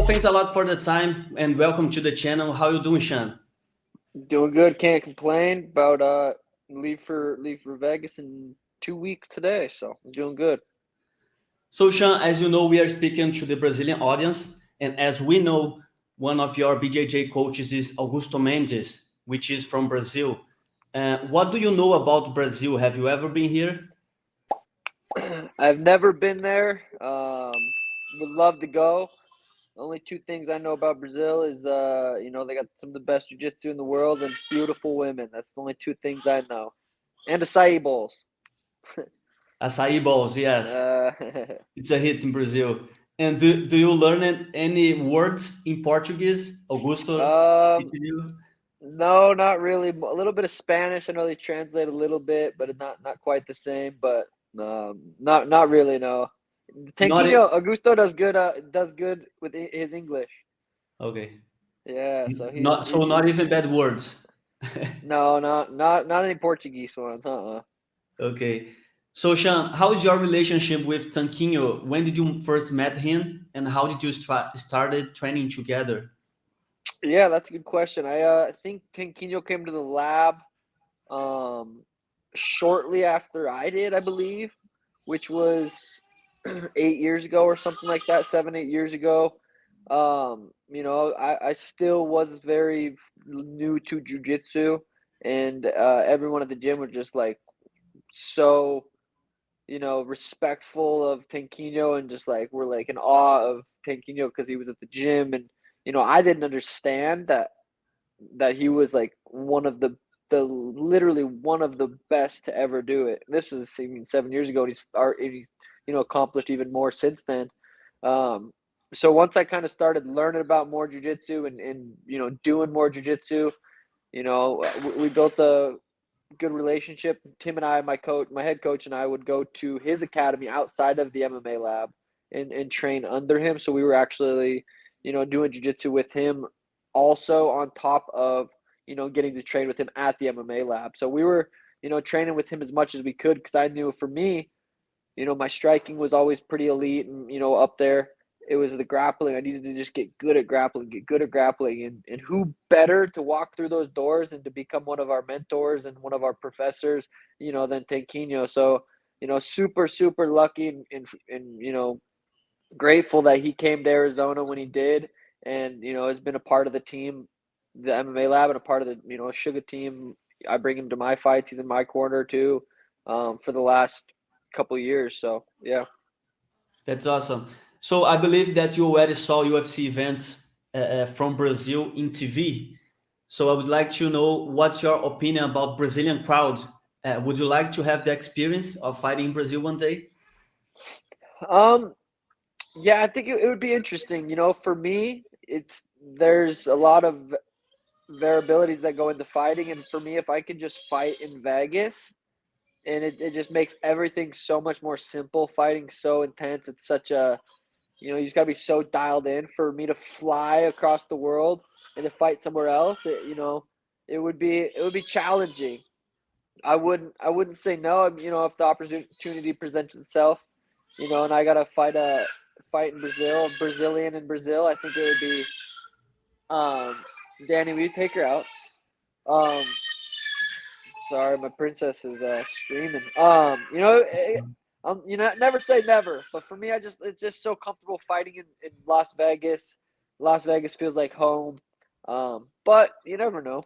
thanks a lot for the time and welcome to the channel. How you doing, Sean? Doing good. Can't complain. About leave for Vegas in 2 weeks today, so I'm doing good. So, Sean, as you know, we are speaking to the Brazilian audience, and as we know, one of your BJJ coaches is Augusto Mendes, which is from Brazil. What do you know about Brazil? Have you ever been here? I've never been there. Would love to go. The only two things I know about Brazil is they got some of the best jiu-jitsu in the world and beautiful women. That's the only two things I know. And acai bowls. Acai balls, yes. It's a hit in Brazil. And do you learn any words in Portuguese, Augusto? Teaching you? No, not really. A little bit of Spanish. I know they translate a little bit, but it's not quite the same. But not really. No. Not Tanquinho Augusto does good with his English. okay. Yeah, so Not even bad words. No, not any Portuguese ones. Okay. So, Sean, how is your relationship with Tanquinho? When did you first met him, and how did you started training together? Yeah, that's a good question. I think Tanquinho came to the lab shortly after I did, I believe, which was 8 years ago or something like that, 7, 8 years ago. I still was very new to jiu-jitsu, and everyone at the gym was just like so, respectful of Tanquinho and just like we're like in awe of Tanquinho because he was at the gym, and I didn't understand that he was like one of the literally one of the best to ever do it. This was 7 years ago, and he's accomplished even more since then. So once I kind of started learning about more jiu-jitsu and doing more jiu-jitsu, we built a good relationship. Tim and I, my head coach, and I would go to his academy outside of the MMA lab and train under him. So we were actually, doing jiu-jitsu with him also on top of, getting to train with him at the MMA lab. So we were, training with him as much as we could because I knew for me, my striking was always pretty elite and, up there. It was the grappling. I needed to just get good at grappling. And who better to walk through those doors and to become one of our mentors and one of our professors, than Tanquinho. So, super, super lucky and grateful that he came to Arizona when he did. And, has been a part of the team, the MMA lab, and a part of the, Sugar team. I bring him to my fights. He's in my corner too, for the last couple years. So, yeah. That's awesome. So I believe that you already saw UFC events from Brazil in TV. So I would like to know what's your opinion about Brazilian crowds. Would you like to have the experience of fighting in Brazil one day? Yeah, I think it would be interesting. For me, there's a lot of variabilities that go into fighting, and for me, if I can just fight in Vegas, and it just makes everything so much more simple. Fighting so intense, it's such a you just gotta be so dialed in. For me to fly across the world and to fight somewhere else, it would be challenging. I wouldn't say no. If the opportunity presents itself, and I gotta fight in Brazil, Brazilian in Brazil, I think it would be. Danny, will you take her out? Um, Sorry, my princess is screaming. Never say never, but for me, it's just so comfortable fighting in Las Vegas. Las Vegas feels like home. But you never know.